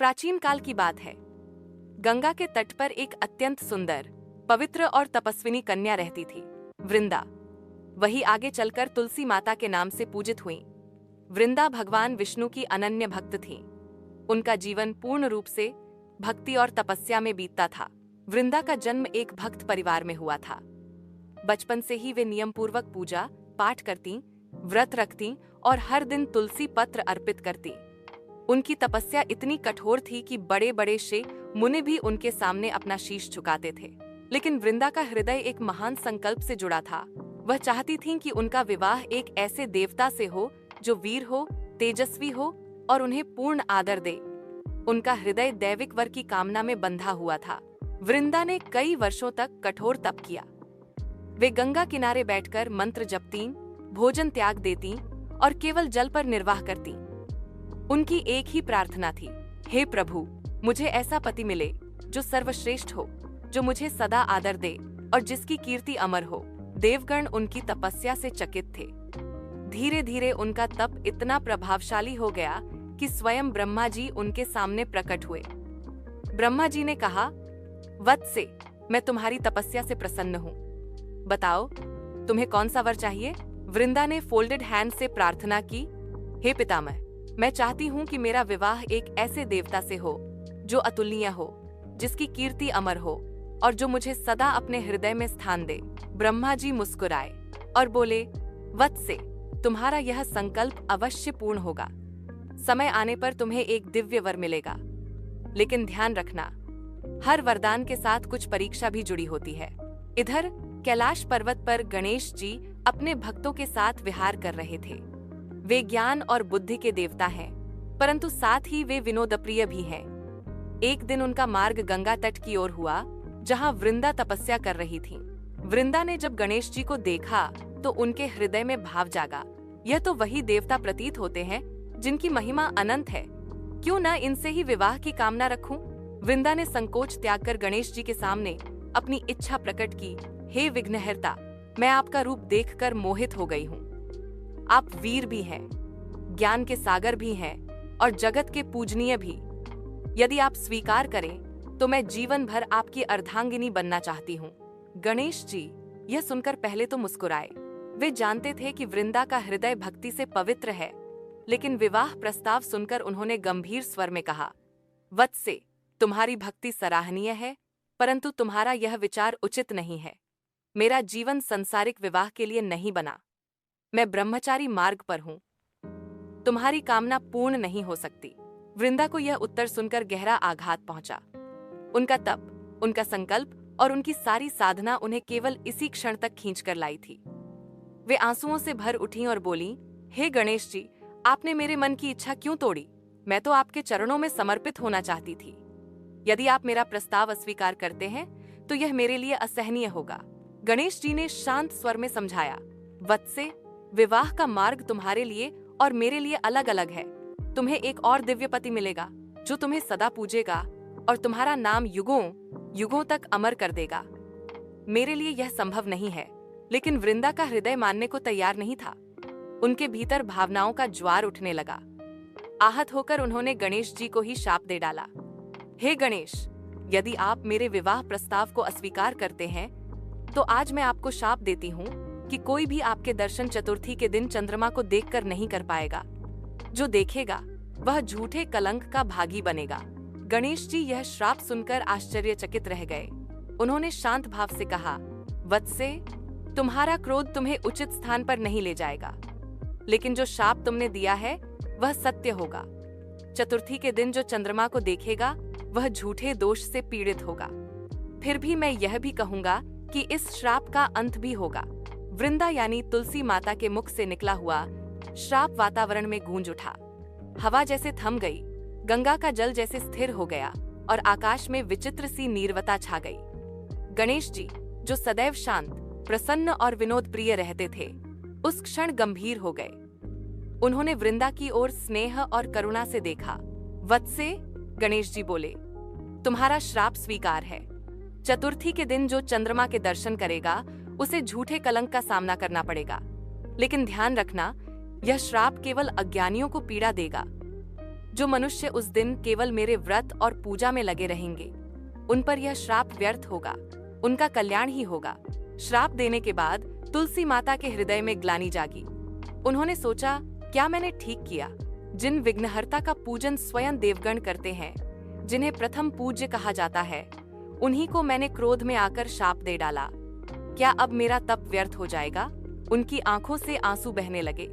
प्राचीन काल की बात है। गंगा के तट पर एक अत्यंत सुंदर, पवित्र और तपस्विनी कन्या रहती थी, वृंदा। वही आगे चलकर तुलसी माता के नाम से पूजित हुई। वृंदा भगवान विष्णु की अनन्य भक्त थी। उनका जीवन पूर्ण रूप से भक्ति और तपस्या में बीतता था। वृंदा का जन्म एक भक्त परिवार में हुआ था। बचपन से ही वे नियम पूर्वक पूजा पाठ करती, व्रत रखती और हर दिन तुलसी पत्र अर्पित करती। उनकी तपस्या इतनी कठोर थी कि बड़े बड़े ऋषि मुनि भी उनके सामने अपना शीश झुकाते थे। लेकिन वृंदा का हृदय एक महान संकल्प से जुड़ा था। वह चाहती थी कि उनका विवाह एक ऐसे देवता से हो जो वीर हो, तेजस्वी हो और उन्हें पूर्ण आदर दे। उनका हृदय दैविक वर की कामना में बंधा हुआ था। वृंदा ने कई वर्षों तक कठोर तप किया। वे गंगा किनारे बैठकर मंत्र जपती, भोजन त्याग देती और केवल जल पर निर्वाह करती। उनकी एक ही प्रार्थना थी, हे प्रभु, मुझे ऐसा पति मिले जो सर्वश्रेष्ठ हो, जो मुझे सदा आदर दे और जिसकी कीर्ति अमर हो। देवगण उनकी तपस्या से चकित थे। धीरे धीरे उनका तप इतना प्रभावशाली हो गया कि स्वयं ब्रह्मा जी उनके सामने प्रकट हुए। ब्रह्मा जी ने कहा, वत्से, मैं तुम्हारी तपस्या से प्रसन्न हूँ। बताओ, तुम्हें कौन सा वर चाहिए? वृंदा ने फोल्डेड हैंड से प्रार्थना की, हे पितामह, मैं चाहती हूँ कि मेरा विवाह एक ऐसे देवता से हो जो अतुलनीय हो, जिसकी कीर्ति अमर हो और जो मुझे सदा अपने हृदय में स्थान दे। ब्रह्मा जी मुस्कुराए और बोले, वत्से, तुम्हारा यह संकल्प अवश्य पूर्ण होगा। समय आने पर तुम्हें एक दिव्य वर मिलेगा। लेकिन ध्यान रखना, हर वरदान के साथ कुछ परीक्षा भी जुड़ी होती है। इधर कैलाश पर्वत पर गणेश जी अपने भक्तों के साथ विहार कर रहे थे। वे ज्ञान और बुद्धि के देवता हैं, परंतु साथ ही वे विनोदप्रिय भी हैं। एक दिन उनका मार्ग गंगा तट की ओर हुआ, जहां वृंदा तपस्या कर रही थी। वृंदा ने जब गणेश जी को देखा तो उनके हृदय में भाव जागा। यह तो वही देवता प्रतीत होते हैं जिनकी महिमा अनंत है। क्यों न इनसे ही विवाह की कामना रखूं? वृंदा ने संकोच त्याग कर गणेश जी के सामने अपनी इच्छा प्रकट की, हे विघ्नहर्ता, मैं आपका रूप देखकर मोहित हो गई हूँ। आप वीर भी हैं, ज्ञान के सागर भी हैं और जगत के पूजनीय भी। यदि आप स्वीकार करें तो मैं जीवन भर आपकी अर्धांगिनी बनना चाहती हूँ। गणेश जी यह सुनकर पहले तो मुस्कुराए। वे जानते थे कि वृंदा का हृदय भक्ति से पवित्र है, लेकिन विवाह प्रस्ताव सुनकर उन्होंने गंभीर स्वर में कहा, वत्से, तुम्हारी भक्ति सराहनीय है, परंतु तुम्हारा यह विचार उचित नहीं है। मेरा जीवन सांसारिक विवाह के लिए नहीं बना। मैं ब्रह्मचारी मार्ग पर हूँ। तुम्हारी कामना पूर्ण नहीं हो सकती। वृंदा को यह उत्तर सुनकर गहरा आघात पहुंचा। उनका तप, उनका संकल्प और उनकी सारी साधना उन्हें केवल इसी क्षण तक खींचकर लाई थी। वे आंसुओं से भर उठी और बोली, हे गणेश जी, आपने मेरे मन की इच्छा क्यों तोड़ी? मैं तो आपके चरणों में समर्पित होना चाहती थी। यदि आप मेरा प्रस्ताव अस्वीकार करते हैं तो यह मेरे लिए असहनीय होगा। गणेश जी ने शांत स्वर में समझाया, वत्से, विवाह का मार्ग तुम्हारे लिए और मेरे लिए अलग अलग है। तुम्हें एक और दिव्य पति मिलेगा जो तुम्हें सदा पूजेगा और तुम्हारा नाम युगों युगों तक अमर कर देगा। मेरे लिए यह संभव नहीं है। लेकिन वृंदा का हृदय मानने को तैयार नहीं था। उनके भीतर भावनाओं का ज्वार उठने लगा। आहत होकर उन्होंने गणेश जी को ही शाप दे डाला, हे गणेश, यदि आप मेरे विवाह प्रस्ताव को अस्वीकार करते हैं तो आज मैं आपको शाप देती हूँ कि कोई भी आपके दर्शन चतुर्थी के दिन चंद्रमा को देखकर नहीं कर पाएगा। जो देखेगा वह झूठे कलंक का भागी बनेगा। गणेश जी यह श्राप सुनकर आश्चर्यचकित रह गए। उन्होंने शांत भाव से कहा, वत्से, तुम्हारा क्रोध तुम्हें उचित स्थान पर नहीं ले जाएगा। लेकिन जो शाप तुमने दिया है वह सत्य होगा। चतुर्थी के दिन जो चंद्रमा को देखेगा वह झूठे दोष से पीड़ित होगा। फिर भी मैं यह भी कहूंगा कि इस श्राप का अंत भी होगा। वृंदा यानी तुलसी माता के मुख से निकला हुआ श्राप वातावरण में गूंज उठा। हवा जैसे थम गई, गंगा का जल जैसे स्थिर हो गया और आकाश में विचित्र सी नीरवता छा गई। गणेश जी, जो सदैव शांत, प्रसन्न और विनोद प्रिय रहते थे, उस क्षण गंभीर हो गए। उन्होंने वृंदा की ओर स्नेह और करुणा से देखा। वत्से, गणेश जी बोले, तुम्हारा श्राप स्वीकार है। चतुर्थी के दिन जो चंद्रमा के दर्शन करेगा उसे झूठे कलंक का सामना करना पड़ेगा। लेकिन ध्यान रखना, यह श्राप केवल अज्ञानियों को पीड़ा देगा। जो मनुष्य उस दिन केवल मेरे व्रत और पूजा में लगे रहेंगे, उन पर यह श्राप व्यर्थ होगा, उनका कल्याण ही होगा। श्राप देने के बाद तुलसी माता के हृदय में ग्लानि जागी। उन्होंने सोचा, क्या मैंने ठीक किया? जिन विघ्नहर्ता का पूजन स्वयं देवगण करते हैं, जिन्हें प्रथम पूज्य कहा जाता है, उन्हीं को मैंने क्रोध में आकर शाप दे डाला। क्या अब मेरा तप व्यर्थ हो जाएगा? उनकी आंखों से आंसू बहने लगे।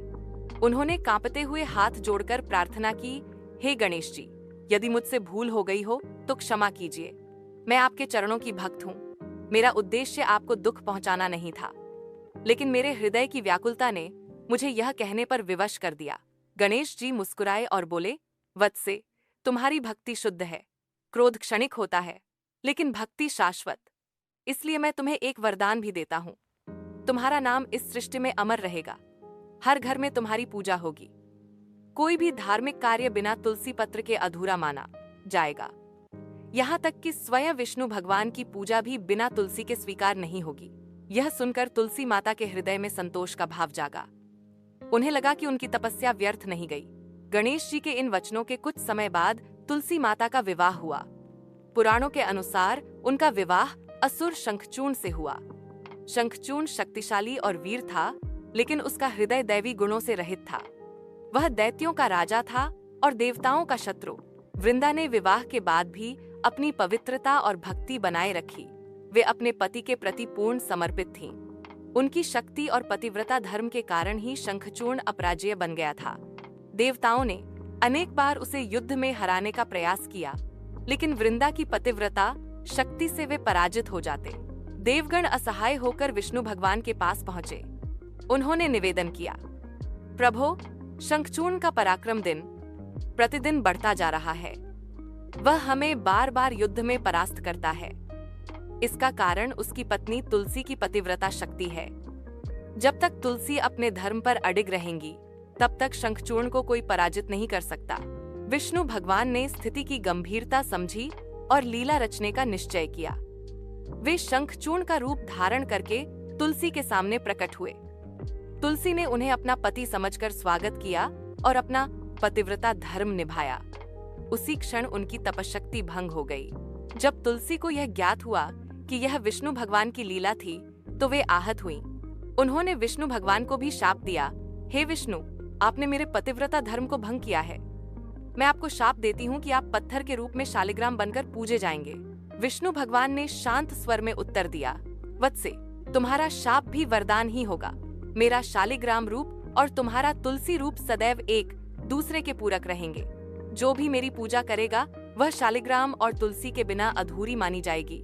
उन्होंने कांपते हुए हाथ जोड़कर प्रार्थना की, हे गणेश जी, यदि मुझसे भूल हो गई हो तो क्षमा कीजिए। मैं आपके चरणों की भक्त हूँ। मेरा उद्देश्य आपको दुख पहुंचाना नहीं था, लेकिन मेरे हृदय की व्याकुलता ने मुझे यह कहने पर विवश कर दिया। गणेश जी मुस्कुराए और बोले, वत्से, तुम्हारी भक्ति शुद्ध है। क्रोध क्षणिक होता है, लेकिन भक्ति शाश्वत। इसलिए मैं तुम्हें एक वरदान भी देता हूँ। तुम्हारा नाम इस सृष्टि में अमर रहेगा। हर घर में तुम्हारी पूजा होगी। कोई भी धार्मिक कार्य बिना तुलसी पत्र के अधूरा माना जाएगा। यहाँ तक कि स्वयं विष्णु भगवान की पूजा भी बिना तुलसी के स्वीकार नहीं होगी। यह सुनकर तुलसी माता के हृदय में संतोष का भाव जागा। उन्हें लगा कि उनकी तपस्या व्यर्थ नहीं गई। गणेश जी के इन वचनों के कुछ समय बाद तुलसी माता का विवाह हुआ। पुराणों के अनुसार उनका विवाह असुर शंखचूर्ण से हुआ। शंखचूर्ण शक्तिशाली और वीर था, लेकिन उसका हृदय दैवी गुणों से रहित था। वह दैत्यों का राजा था और देवताओं का शत्रु। वृंदा ने विवाह के बाद भी अपनी पवित्रता और भक्ति बनाए रखी। वे अपने पति के प्रति पूर्ण समर्पित थीं। उनकी शक्ति और पतिव्रता धर्म के कारण ही शंखचूर्ण अपराजेय बन गया था। देवताओं ने अनेक बार उसे युद्ध में हराने का प्रयास किया, लेकिन वृंदा की पतिव्रता शक्ति से वे पराजित हो जाते। देवगण असहाय होकर विष्णु भगवान के पास पहुंचे। उन्होंने निवेदन किया, प्रभो, शंखचूर्ण का पराक्रम दिन प्रतिदिन बढ़ता जा रहा है। वह हमें बार बार युद्ध में परास्त करता है। इसका कारण उसकी पत्नी तुलसी की पतिव्रता शक्ति है। जब तक तुलसी अपने धर्म पर अडिग रहेंगी, तब तक शंखचूर्ण को कोई पराजित नहीं कर सकता। विष्णु भगवान ने स्थिति की गंभीरता समझी और लीला रचने का निश्चय किया। वे शंखचूर्ण का रूप धारण करके तुलसी के सामने प्रकट हुए। तुलसी ने उन्हें अपना पति समझकर स्वागत किया और अपना पतिव्रता धर्म निभाया। उसी क्षण उनकी तपशक्ति भंग हो गई। जब तुलसी को यह ज्ञात हुआ कि यह विष्णु भगवान की लीला थी, तो वे आहत हुईं। उन्होंने विष्णु भगवान को भी शाप दिया, हे विष्णु, आपने मेरे पतिव्रता धर्म को भंग किया है। मैं आपको शाप देती हूँ कि आप पत्थर के रूप में शालिग्राम बनकर पूजे जाएंगे। विष्णु भगवान ने शांत स्वर में उत्तर दिया, वत्से, तुम्हारा शाप भी वरदान ही होगा। मेरा शालिग्राम रूप और तुम्हारा तुलसी रूप सदैव एक दूसरे के पूरक रहेंगे। जो भी मेरी पूजा करेगा, वह शालिग्राम और तुलसी के बिना अधूरी मानी जाएगी।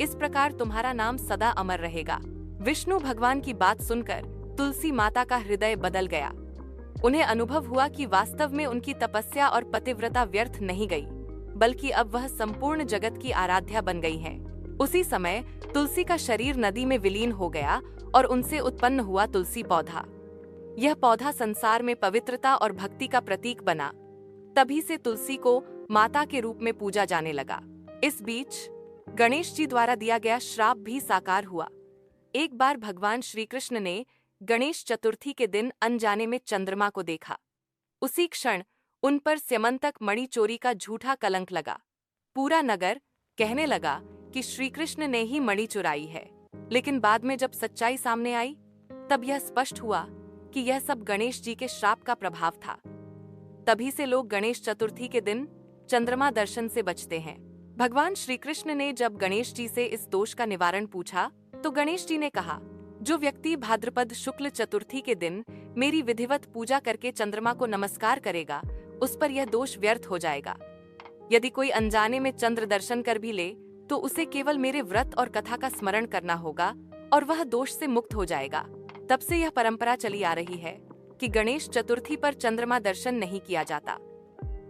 इस प्रकार तुम्हारा नाम सदा अमर रहेगा। विष्णु भगवान की बात सुनकर तुलसी माता का हृदय बदल गया। उन्हें अनुभव हुआ कि वास्तव में उनकी तपस्या और पतिव्रता व्यर्थ नहीं गई, बल्कि अब वह संपूर्ण जगत की आराध्या बन गई हैं। उसी समय तुलसी का शरीर नदी में विलीन हो गया और उनसे उत्पन्न हुआ तुलसी पौधा। यह पौधा संसार में पवित्रता और भक्ति का प्रतीक बना। तभी से तुलसी को माता के रूप में पूजा जाने लगा। इस बीच गणेश जी द्वारा दिया गया श्राप भी साकार हुआ। एक बार भगवान श्री कृष्ण ने गणेश चतुर्थी के दिन अनजाने में चंद्रमा को देखा। उसी क्षण उन पर स्यमंतक मणि चोरी का झूठा कलंक लगा। पूरा नगर कहने लगा कि श्री कृष्ण ने ही मणि चुराई है। लेकिन बाद में जब सच्चाई सामने आई, तब यह स्पष्ट हुआ कि यह सब गणेश जी के श्राप का प्रभाव था। तभी से लोग गणेश चतुर्थी के दिन चंद्रमा दर्शन से बचते हैं। भगवान श्री कृष्ण ने जब गणेश जी से इस दोष का निवारण पूछा, तो गणेश जी ने कहा, जो व्यक्ति भाद्रपद शुक्ल चतुर्थी के दिन मेरी विधिवत पूजा करके चंद्रमा को नमस्कार करेगा, उस पर यह दोष व्यर्थ हो जाएगा। यदि कोई अनजाने में चंद्र दर्शन कर भी ले, तो उसे केवल मेरे व्रत और कथा का स्मरण करना होगा और वह दोष से मुक्त हो जाएगा। तब से यह परंपरा चली आ रही है कि गणेश चतुर्थी पर चंद्रमा दर्शन नहीं किया जाता।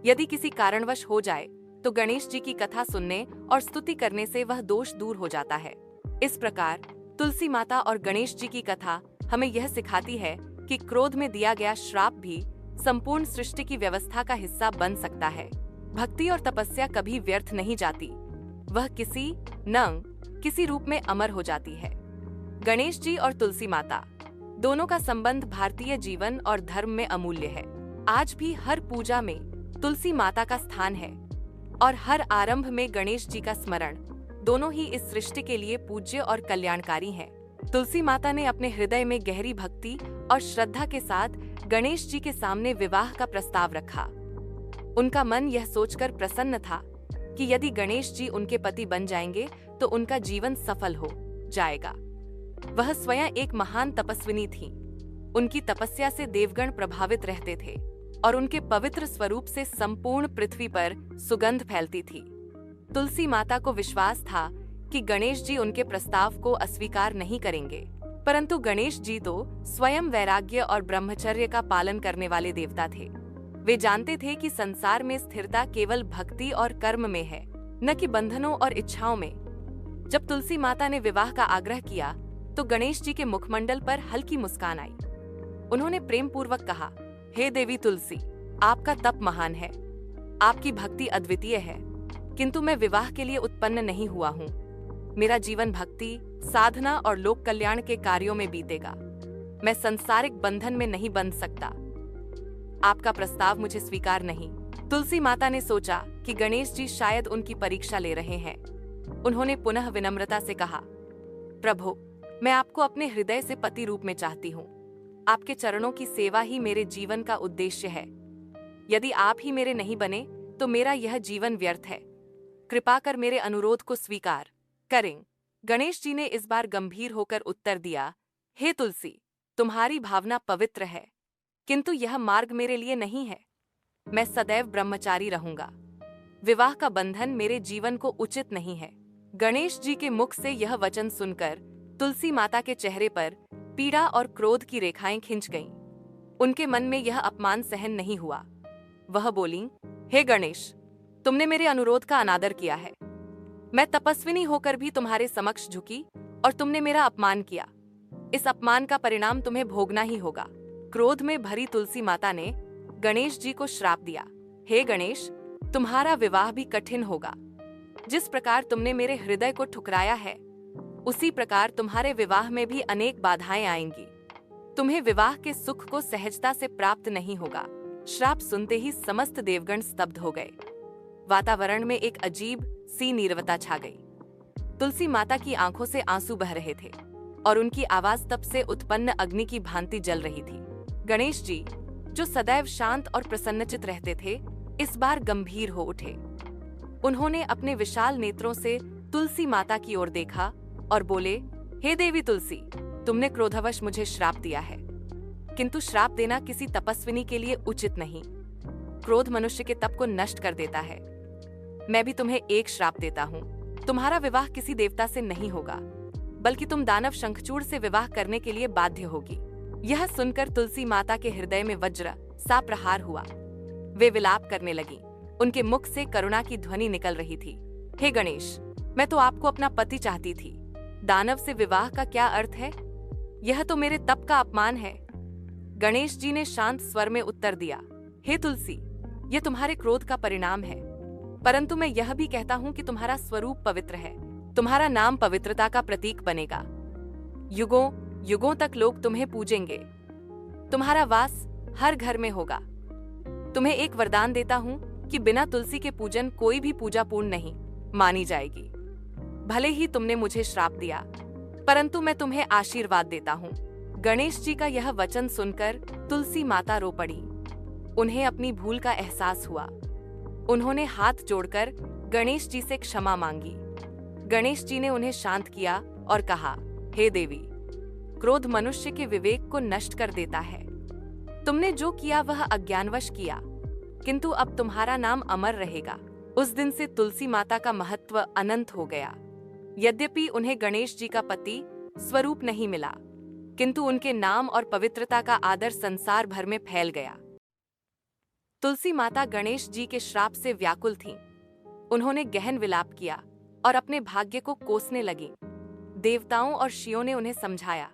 यदि किसी कारणवश हो जाए, तो गणेश जी की कथा सुनने और स्तुति करने से वह दोष दूर हो जाता है। इस प्रकार तुलसी माता और गणेश जी की कथा हमें यह सिखाती है कि क्रोध में दिया गया श्राप भी संपूर्ण सृष्टि की व्यवस्था का हिस्सा बन सकता है। भक्ति और तपस्या कभी व्यर्थ नहीं जाती, वह किसी रूप में अमर हो जाती है। गणेश जी और तुलसी माता दोनों का संबंध भारतीय जीवन और धर्म में अमूल्य है। आज भी हर पूजा में तुलसी माता का स्थान है और हर आरंभ में गणेश जी का स्मरण, दोनों ही इस सृष्टि के लिए पूज्य और कल्याणकारी हैं। तुलसी माता ने अपने हृदय में गहरी भक्ति और श्रद्धा के साथ गणेश जी के सामने विवाह का प्रस्ताव रखा। उनका मन यह सोचकर प्रसन्न था कि यदि गणेश जी उनके पति बन जाएंगे तो उनका जीवन सफल हो जाएगा। वह स्वयं एक महान तपस्विनी थी। उनकी तपस्या से देवगण प्रभावित रहते थे और उनके पवित्र स्वरूप से संपूर्ण पृथ्वी पर सुगंध फैलती थी। तुलसी माता को विश्वास था कि गणेश जी उनके प्रस्ताव को अस्वीकार नहीं करेंगे, परंतु गणेश जी तो स्वयं वैराग्य और ब्रह्मचर्य का पालन करने वाले देवता थे। वे जानते थे कि संसार में स्थिरता केवल भक्ति और कर्म में है, न कि बंधनों और इच्छाओं में। जब तुलसी माता ने विवाह का आग्रह किया तो गणेश जी के मुखमंडल पर हल्की मुस्कान आई। उन्होंने प्रेम पूर्वक कहा, हे देवी तुलसी, आपका तप महान है, आपकी भक्ति अद्वितीय है, किंतु मैं विवाह के लिए उत्पन्न नहीं हुआ हूँ। मेरा जीवन भक्ति, साधना और लोक कल्याण के कार्यों में बीतेगा। मैं संसारिक बंधन में नहीं बंध सकता। आपका प्रस्ताव मुझे स्वीकार नहीं। तुलसी माता ने सोचा कि गणेश जी शायद उनकी परीक्षा ले रहे हैं। उन्होंने पुनः विनम्रता से कहा, प्रभु, मैं आपको अपने हृदय से पति रूप में चाहती हूँ। आपके चरणों की सेवा ही मेरे जीवन का उद्देश्य है। यदि आप ही मेरे नहीं बने तो मेरा यह जीवन व्यर्थ है। कृपा कर मेरे अनुरोध को स्वीकार करें। गणेश जी ने इस बार गंभीर होकर उत्तर दिया, हे तुलसी, तुम्हारी भावना पवित्र है, किंतु यह मार्ग मेरे लिए नहीं है। मैं सदैव ब्रह्मचारी रहूंगा। विवाह का बंधन मेरे जीवन को उचित नहीं है। गणेश जी के मुख से यह वचन सुनकर तुलसी माता के चेहरे पर पीड़ा और क्रोध की रेखाएं खिंच गईं। उनके मन में यह अपमान सहन नहीं हुआ। वह बोली, हे गणेश, तुमने मेरे अनुरोध का अनादर किया है। मैं तपस्विनी होकर भी तुम्हारे समक्ष झुकी और तुमने मेरा अपमान किया। इस अपमान का परिणाम तुम्हें भोगना ही होगा। क्रोध में भरी तुलसी माता ने गणेश जी को श्राप दिया, हे गणेश, तुम्हारा विवाह भी कठिन होगा। जिस प्रकार तुमने मेरे हृदय को ठुकराया है, उसी प्रकार तुम्हारे विवाह में भी अनेक बाधाएं आएंगी। तुम्हें विवाह के सुख को सहजता से प्राप्त नहीं होगा। श्राप सुनते ही समस्त देवगण स्तब्ध हो गए। वातावरण में एक अजीब सी नीरवता छा गई। तुलसी माता की आंखों से आंसू बह रहे थे और उनकी आवाज तप से उत्पन्न अग्नि की भांति जल रही थी। गणेश जी, जो सदैव शांत और प्रसन्नचित रहते थे, इस बार गंभीर हो उठे। उन्होंने अपने विशाल नेत्रों से तुलसी माता की ओर देखा और बोले, हे देवी तुलसी, तुमने क्रोधवश मुझे श्राप दिया है, किंतु श्राप देना किसी तपस्विनी के लिए उचित नहीं। क्रोध मनुष्य के तप को नष्ट कर देता है। मैं भी तुम्हें एक श्राप देता हूँ। तुम्हारा विवाह किसी देवता से नहीं होगा, बल्कि तुम दानव शंखचूड़ से विवाह करने के लिए बाध्य होगी। यह सुनकर तुलसी माता के हृदय में वज्र सा प्रहार हुआ। वे विलाप करने लगी। उनके मुख से करुणा की ध्वनि निकल रही थी। हे गणेश, मैं तो आपको अपना पति चाहती थी। दानव से विवाह का क्या अर्थ है? यह तो मेरे तप का अपमान है। गणेश जी ने शांत स्वर में उत्तर दिया, हे तुलसी, यह तुम्हारे क्रोध का परिणाम है, परंतु मैं यह भी कहता हूँ कि तुम्हारा स्वरूप पवित्र है। तुम्हारा नाम पवित्रता का प्रतीक बनेगा। युगों युगों तक लोग तुम्हें पूजेंगे। तुम्हारा वास हर घर में होगा। तुम्हें एक वरदान देता हूँ कि बिना तुलसी के पूजन कोई भी पूजा पूर्ण नहीं मानी जाएगी। भले ही तुमने मुझे श्राप दिया, परंतु मैं तुम्हें आशीर्वाद देता हूँ। गणेश जी का यह वचन सुनकर तुलसी माता रो पड़ी। उन्हें अपनी भूल का एहसास हुआ। उन्होंने हाथ जोड़कर गणेश जी से क्षमा मांगी। गणेश जी ने उन्हें शांत किया और कहा, हे देवी, क्रोध मनुष्य के विवेक को नष्ट कर देता है। तुमने जो किया वह अज्ञानवश किया, किंतु अब तुम्हारा नाम अमर रहेगा। उस दिन से तुलसी माता का महत्व अनंत हो गया। यद्यपि उन्हें गणेश जी का पति स्वरूप नहीं मिला, किंतु उनके नाम और पवित्रता का आदर संसार भर में फैल गया। तुलसी माता गणेश जी के श्राप से व्याकुल थीं। उन्होंने गहन विलाप किया और अपने भाग्य को कोसने लगी। देवताओं और ऋषियों ने उन्हें समझाया,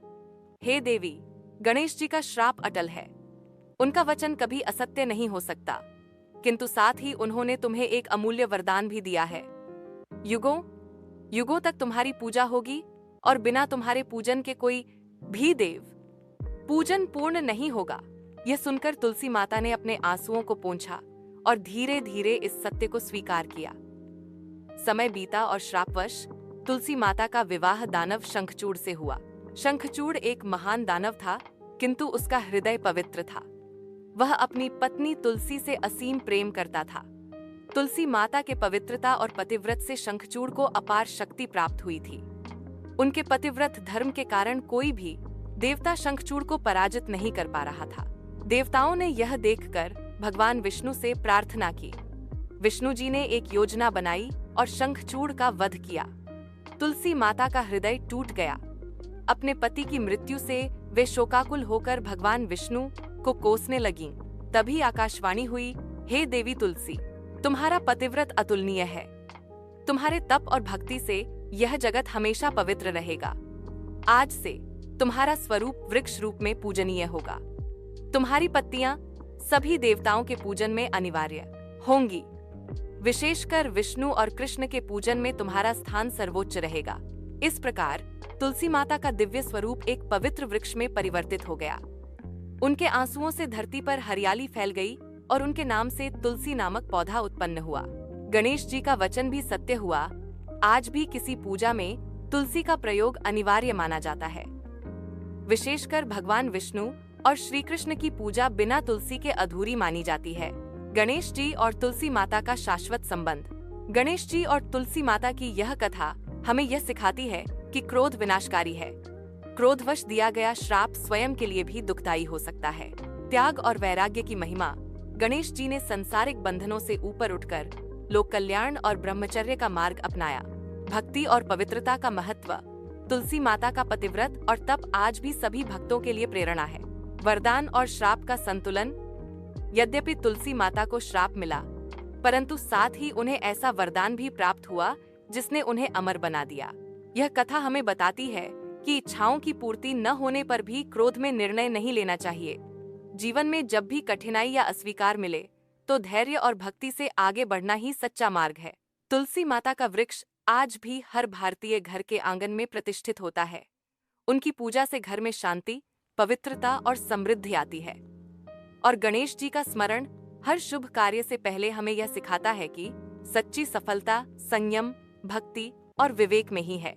हे देवी, गणेश जी का श्राप अटल है। उनका वचन कभी असत्य नहीं हो सकता, किंतु साथ ही उन्होंने तुम्हें एक अमूल्य वरदान भी दिया है। युगों युगों तक तुम्हारी पूजा होगी और बिना तुम्हारे पूजन के कोई भी देव पूजन पूर्ण नहीं होगा। यह सुनकर तुलसी माता ने अपने आंसुओं को पोंछा और धीरे धीरे इस सत्य को स्वीकार किया। समय बीता और श्रापवश तुलसी माता का विवाह दानव शंखचूड़ से हुआ। शंखचूड़ एक महान दानव था, किंतु उसका हृदय पवित्र था। वह अपनी पत्नी तुलसी से असीम प्रेम करता था। तुलसी माता के पवित्रता और पतिव्रत से शंखचूड़ को अपार शक्ति प्राप्त हुई थी। उनके पतिव्रत धर्म के कारण कोई भी देवता शंखचूड़ को पराजित नहीं कर पा रहा था। देवताओं ने यह देखकर भगवान विष्णु से प्रार्थना की। विष्णु जी ने एक योजना बनाई और शंखचूड़ का वध किया। तुलसी माता का हृदय टूट गया। अपने पति की मृत्यु से वे शोकाकुल होकर भगवान विष्णु को कोसने लगीं। तभी आकाशवाणी हुई, हे देवी तुलसी, तुम्हारा पतिव्रत अतुलनीय है। तुम्हारे तप और भक्ति से यह जगत हमेशा पवित्र रहेगा। आज से तुम्हारा स्वरूप वृक्ष रूप में पूजनीय होगा। तुम्हारी पत्तियां सभी देवताओं के पूजन में अनिवार्य होंगी। विशेषकर विष्णु और कृष्ण के पूजन में तुम्हारा स्थान सर्वोच्च रहेगा। इस प्रकार तुलसी माता का दिव्य स्वरूप एक पवित्र वृक्ष में परिवर्तित हो गया। उनके आंसुओं से धरती पर हरियाली फैल गई और उनके नाम से तुलसी नामक पौधा उत्पन्न हुआ। गणेश जी का वचन भी सत्य हुआ। आज भी किसी पूजा में तुलसी का प्रयोग अनिवार्य माना जाता है। विशेषकर भगवान विष्णु और श्री कृष्ण की पूजा बिना तुलसी के अधूरी मानी जाती है। गणेश जी और तुलसी माता का शाश्वत संबंध। गणेश जी और तुलसी माता की यह कथा हमें यह सिखाती है कि क्रोध विनाशकारी है। क्रोधवश दिया गया श्राप स्वयं के लिए भी दुखदायी हो सकता है। त्याग और वैराग्य की महिमा। गणेश जी ने संसारिक बंधनों से ऊपर उठकर लोक कल्याण और ब्रह्मचर्य का मार्ग अपनाया। भक्ति और पवित्रता का महत्व। तुलसी माता का पतिव्रत और तप आज भी सभी भक्तों के लिए प्रेरणा है। वरदान और श्राप का संतुलन। यद्यपि तुलसी माता को श्राप मिला, परंतु साथ ही उन्हें ऐसा वरदान भी प्राप्त हुआ जिसने उन्हें अमर बना दिया। यह कथा हमें बताती है कि इच्छाओं की पूर्ति न होने पर भी क्रोध में निर्णय नहीं लेना चाहिए। जीवन में जब भी कठिनाई या अस्वीकार मिले तो धैर्य और भक्ति से आगे बढ़ना ही सच्चा मार्ग है। तुलसी माता का वृक्ष आज भी हर भारतीय घर के आंगन में प्रतिष्ठित होता है। उनकी पूजा से घर में शांति, पवित्रता और समृद्धि आती है। और गणेश जी का स्मरण हर शुभ कार्य से पहले हमें यह सिखाता है कि सच्ची सफलता संयम, भक्ति और विवेक में ही है।